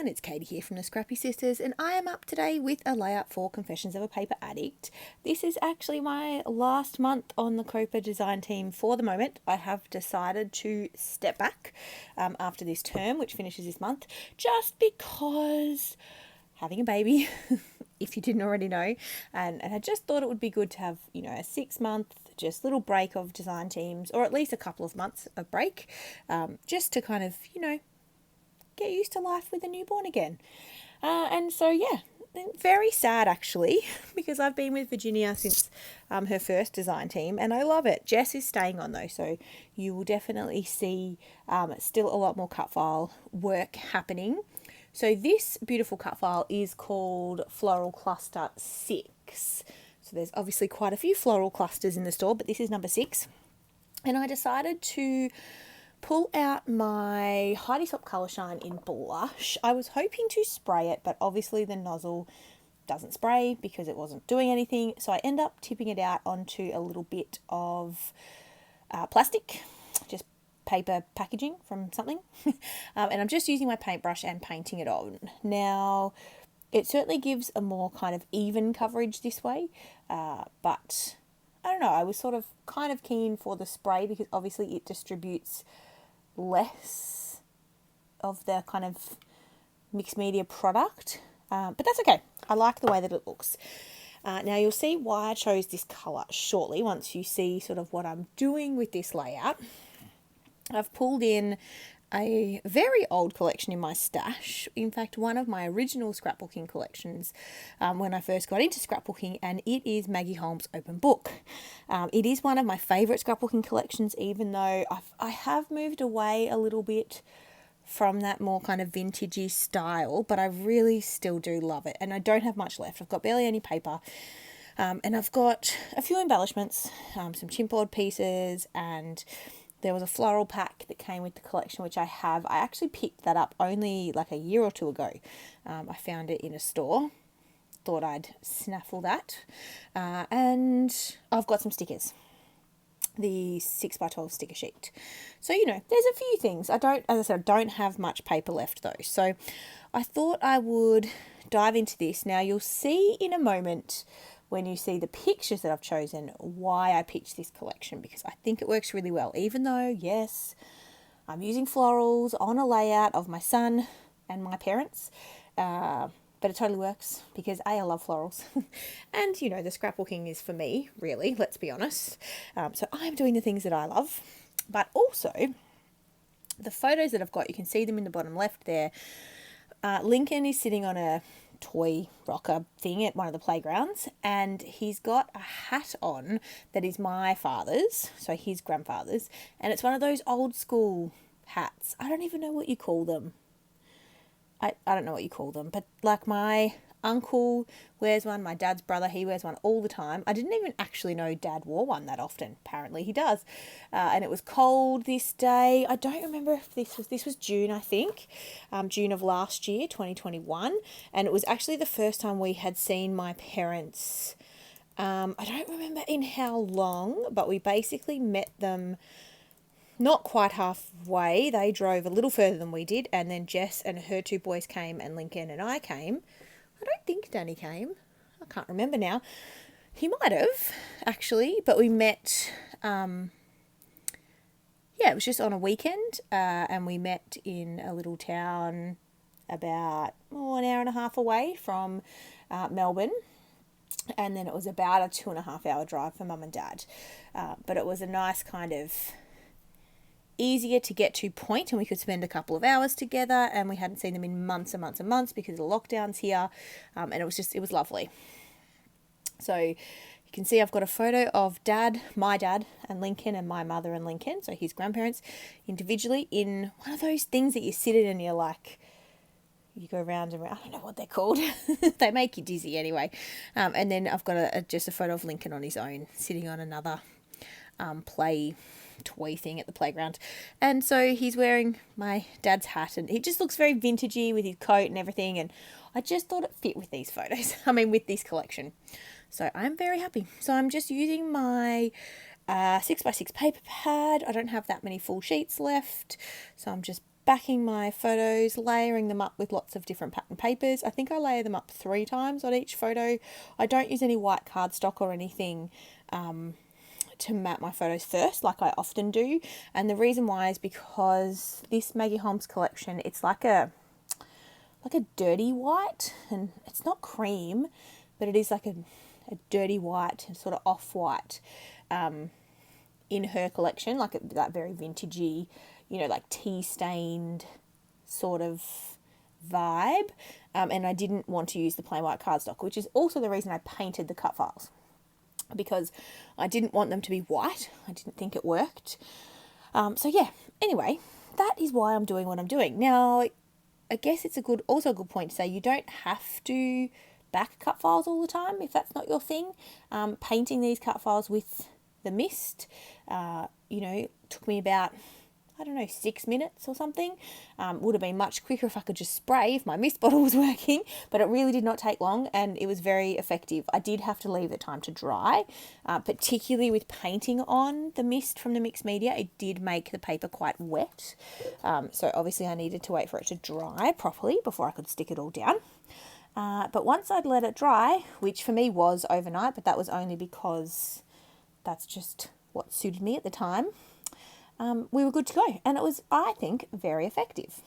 everyone, it's Katie here from the Scrappy Sisters, and I am up today with a layout for Confessions of a Paper Addict. This is actually my last month on the COAPA design team for the moment. I have decided to step back after this term, which finishes this month, just because having a baby, if you didn't already know, and I just thought it would be good to have, a 6-month just little break of design teams, or at least a couple of months of break, just to kind of, get used to life with a newborn again. And so, very sad actually, because I've been with Virginia since her first design team, and I love it. Jess is staying on though, so you will definitely see still a lot more cut file work happening. So this beautiful cut file is called Floral Cluster 6. So there's obviously quite a few floral clusters in the store, but this is number 6. And I decided to pull out my Heidi Swapp Colour Shine in blush. I was hoping to spray it, but obviously the nozzle doesn't spray because it wasn't doing anything. So I end up tipping it out onto a little bit of plastic, just paper packaging from something. And I'm just using my paintbrush and painting it on. Now, it certainly gives a more kind of even coverage this way, but I don't know, I was sort of kind of keen for the spray because obviously it distributes less of the kind of mixed media product, but that's okay. I like the way that it looks. Now you'll see why I chose this colour shortly once you see sort of what I'm doing with this layout. I've pulled in a very old collection in my stash. In fact, one of my original scrapbooking collections when I first got into scrapbooking, and it is Maggie Holmes Open Book. It is one of my favourite scrapbooking collections, even though I have moved away a little bit from that more kind of vintagey style, but I really still do love it, and I don't have much left. I've got barely any paper, and I've got a few embellishments, some chipboard pieces, and there was a floral pack that came with the collection, which I have. I actually picked that up only like a year or two ago. I found it in a store. Thought I'd snaffle that. And I've got some stickers. The 6x12 sticker sheet. So, there's a few things. As I said, I don't have much paper left though. So I thought I would dive into this. Now you'll see in a moment, when you see the pictures that I've chosen, why I picked this collection, because I think it works really well, even though, yes, I'm using florals on a layout of my son and my parents, but it totally works because I love florals. And, the scrapbooking is for me, really, let's be honest. So I'm doing the things that I love, but also the photos that I've got, you can see them in the bottom left there. Lincoln is sitting on a toy rocker thing at one of the playgrounds, and he's got a hat on that is my father's, so his grandfather's, and it's one of those old school hats. I don't even know what you call them. I don't know what you call them, but like my uncle wears one, my dad's brother, he wears one all the time. I didn't even actually know Dad wore one that often. Apparently he does. And it was cold this day. I don't remember if this was June, I think. June of last year, 2021. And it was actually the first time we had seen my parents. I don't remember in how long, but we basically met them not quite halfway. They drove a little further than we did, and then Jess and her 2 boys came, and Lincoln and I came. I don't think Danny came. I can't remember now. He might have, actually, but we met, it was just on a weekend, and we met in a little town about an hour and a half away from Melbourne. And then it was about a 2.5 hour drive for Mum and Dad. But it was a nice kind of easier to get to point, and we could spend a couple of hours together, and we hadn't seen them in months and months and months because of the lockdowns here, and it was lovely. So you can see I've got a photo of my dad and Lincoln, and my mother and Lincoln, so his grandparents, individually in one of those things that you sit in and you're like, you go round and round. I don't know what they're called. They make you dizzy anyway. And then I've got just a photo of Lincoln on his own, sitting on another play toy thing at the playground. And so he's wearing my dad's hat, and he just looks very vintagey with his coat and everything, and I just thought it fit with these photos. With this collection. So I'm very happy. So I'm just using my 6x6 paper pad. I don't have that many full sheets left, so I'm just backing my photos, layering them up with lots of different pattern papers. I think I layer them up 3 times on each photo. I don't use any white cardstock or anything to map my photos first, like I often do. And the reason why is because this Maggie Holmes collection, it's like a dirty white, and it's not cream, but it is like a dirty white and sort of off-white in her collection, like that very vintagey, like tea-stained sort of vibe. And I didn't want to use the plain white cardstock, which is also the reason I painted the cut files, because I didn't want them to be white. I didn't think it worked. So yeah, anyway, that is why I'm doing what I'm doing. Now, I guess it's also a good point to say you don't have to back cut files all the time if that's not your thing. Painting these cut files with the mist, took me about, 6 minutes or something. Would have been much quicker if I could just spray, if my mist bottle was working, but it really did not take long and it was very effective. I did have to leave it time to dry, particularly with painting on the mist from the mixed media. It did make the paper quite wet. So obviously I needed to wait for it to dry properly before I could stick it all down. But once I'd let it dry, which for me was overnight, but that was only because that's just what suited me at the time, we were good to go. And it was, I think, very effective.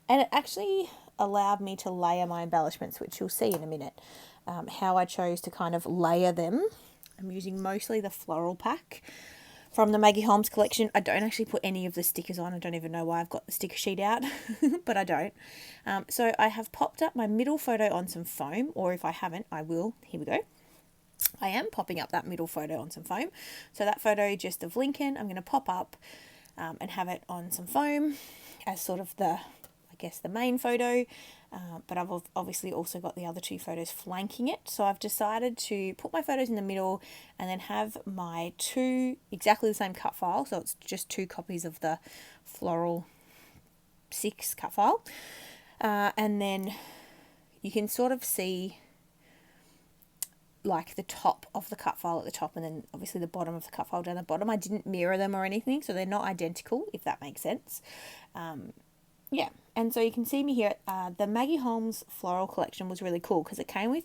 And it actually allowed me to layer my embellishments, which you'll see in a minute, how I chose to kind of layer them. I'm using mostly the floral pack from the Maggie Holmes collection. I don't actually put any of the stickers on. I don't even know why I've got the sticker sheet out, but I don't. So I have popped up my middle photo on some foam, or if I haven't, I will. Here we go. I am popping up that middle photo on some foam. So that photo just of Lincoln, I'm going to pop up and have it on some foam as sort of the main photo. But I've obviously also got the other 2 photos flanking it. So I've decided to put my photos in the middle and then have my 2 exactly the same cut file. So it's just 2 copies of the Floral 6 cut file. And then you can sort of see like the top of the cut file at the top and then obviously the bottom of the cut file down the bottom. I didn't mirror them or anything, so they're not identical, if that makes sense. Yeah, and so you can see me here. The Maggie Holmes floral collection was really cool because it came with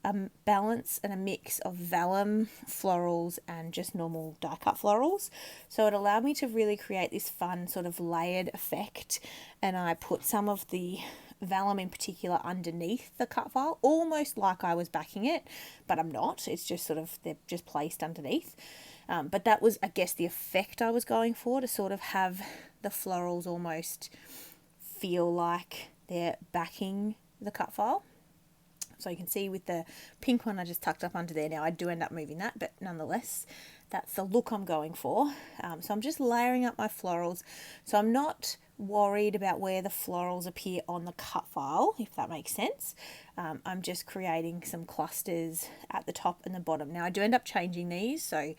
a balance and a mix of vellum florals and just normal die cut florals. So it allowed me to really create this fun sort of layered effect, and I put some of the vellum in particular underneath the cut file, almost like I was backing it, but I'm not. It's just sort of, they're just placed underneath. But that was, I guess, the effect I was going for, to sort of have the florals almost feel like they're backing the cut file. So you can see with the pink one I just tucked up under there. Now I do end up moving that, but nonetheless, that's the look I'm going for. So I'm just layering up my florals. So I'm not worried about where the florals appear on the cut file, if that makes sense. I'm just creating some clusters at the top and the bottom. Now I do end up changing these, so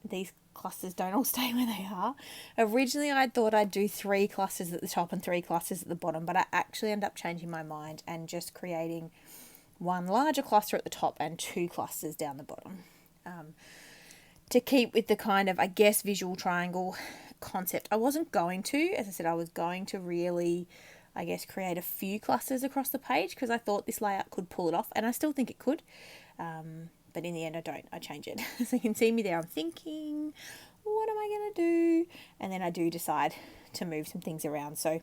these clusters don't all stay where they are. Originally I thought I'd do 3 clusters at the top and 3 clusters at the bottom, but I actually end up changing my mind and just creating 1 larger cluster at the top and 2 clusters down the bottom. To keep with the kind of, I guess, visual triangle concept. I wasn't going to, as I said, I was going to really, I guess, create a few clusters across the page because I thought this layout could pull it off, and I still think it could. But in the end I don't. I change it. So you can see me there. I'm thinking, what am I going to do? And then I do decide to move some things around. So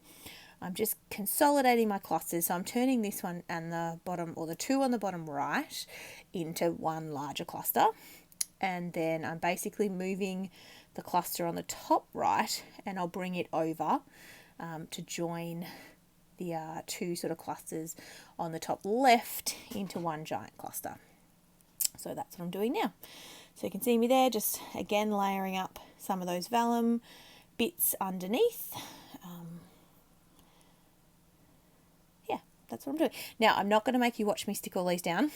I'm just consolidating my clusters. So I'm turning this one and the bottom, or the 2 on the bottom right, into 1 larger cluster. And then I'm basically moving the cluster on the top right, and I'll bring it over to join the 2 sort of clusters on the top left into 1 giant cluster. So that's what I'm doing now. So you can see me there, just again layering up some of those vellum bits underneath. Yeah, that's what I'm doing. Now, I'm not going to make you watch me stick all these down,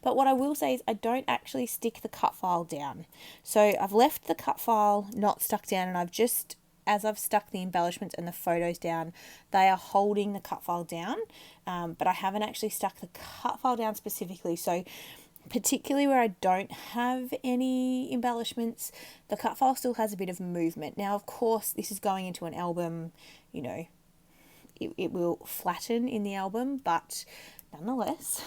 but what I will say is I don't actually stick the cut file down. So I've left the cut file not stuck down, and I've just, as I've stuck the embellishments and the photos down, they are holding the cut file down, but I haven't actually stuck the cut file down specifically. So particularly where I don't have any embellishments, the cut file still has a bit of movement. Now, of course, this is going into an album, you know, it will flatten in the album, but nonetheless,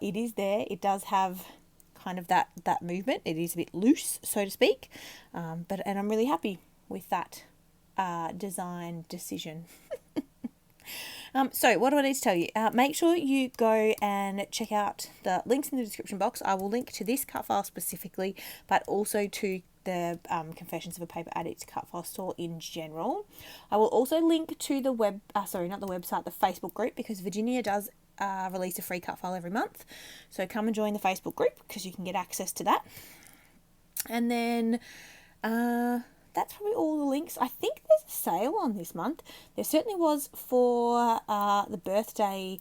it is there. It does have kind of that movement. It is a bit loose, so to speak, and I'm really happy with that design decision. So what do I need to tell you? Make sure you go and check out the links in the description box. I will link to this cut file specifically, but also to the Confessions of a Paper Addict cut file store in general. I will also link to the the Facebook group, because Virginia does release a free cut file every month. So come and join the Facebook group because you can get access to that. And then that's probably all the links. I think there's a sale on this month. There certainly was for the birthday,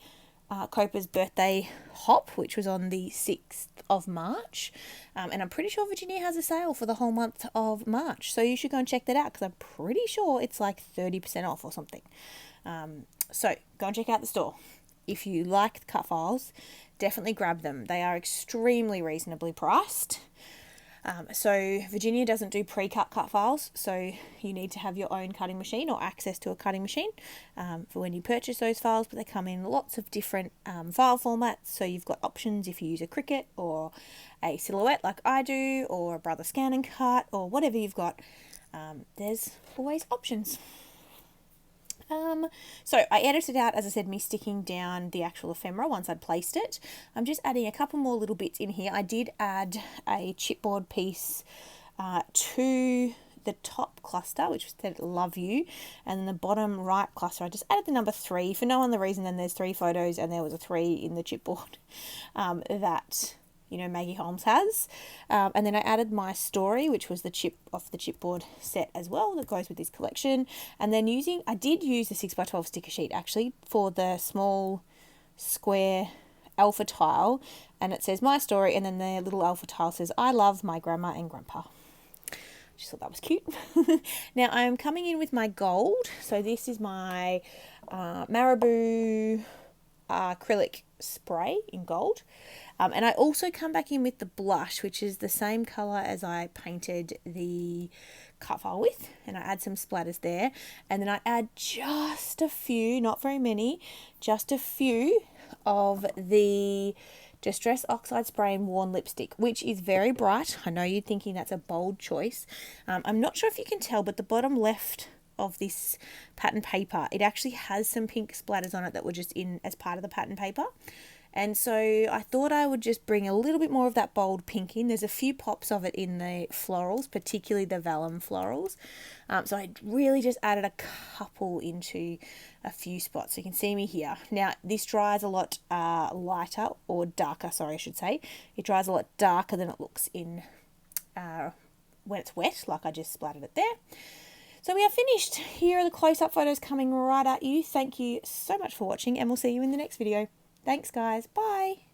COAPA's birthday hop, which was on the 6th of March. And I'm pretty sure Virginia has a sale for the whole month of March. So you should go and check that out, because I'm pretty sure it's like 30% off or something. So go and check out the store. If you like the cut files, definitely grab them. They are extremely reasonably priced. So Virginia doesn't do pre-cut cut files, so you need to have your own cutting machine or access to a cutting machine for when you purchase those files, but they come in lots of different file formats, so you've got options if you use a Cricut or a Silhouette like I do, or a Brother Scan and Cut, or whatever you've got. There's always options. So I edited out, as I said, me sticking down the actual ephemera once I'd placed it. I'm just adding a couple more little bits in here. I did add a chipboard piece to the top cluster, which said "Love You," and then the bottom right cluster, I just added the number 3 for no other reason than there's 3 photos and there was a 3 in the chipboard that, you know, Maggie Holmes has. And then I added my story, which was the chip off the chipboard set as well, that goes with this collection. And then I did use the 6x12 sticker sheet actually for the small square alpha tile, and it says my story, and then the little alpha tile says I love my grandma and grandpa. Just thought that was cute. Now I am coming in with my gold. So this is my Marabou acrylic spray in gold. And I also come back in with the blush, which is the same colour as I painted the cut file with, and I add some splatters there. And then I add just a few, not very many, just a few of the Distress Oxide Spray and Worn Lipstick, which is very bright. I know you're thinking that's a bold choice. I'm not sure if you can tell, but the bottom left of this pattern paper, it actually has some pink splatters on it that were just in as part of the pattern paper. And so I thought I would just bring a little bit more of that bold pink in. There's a few pops of it in the florals, particularly the vellum florals. So I really just added a couple into a few spots. So you can see me here. Now this dries a lot lighter, or darker, sorry I should say. It dries a lot darker than it looks in when it's wet, like I just splattered it there. So we are finished. Here are the close-up photos coming right at you. Thank you so much for watching, and we'll see you in the next video. Thanks, guys. Bye.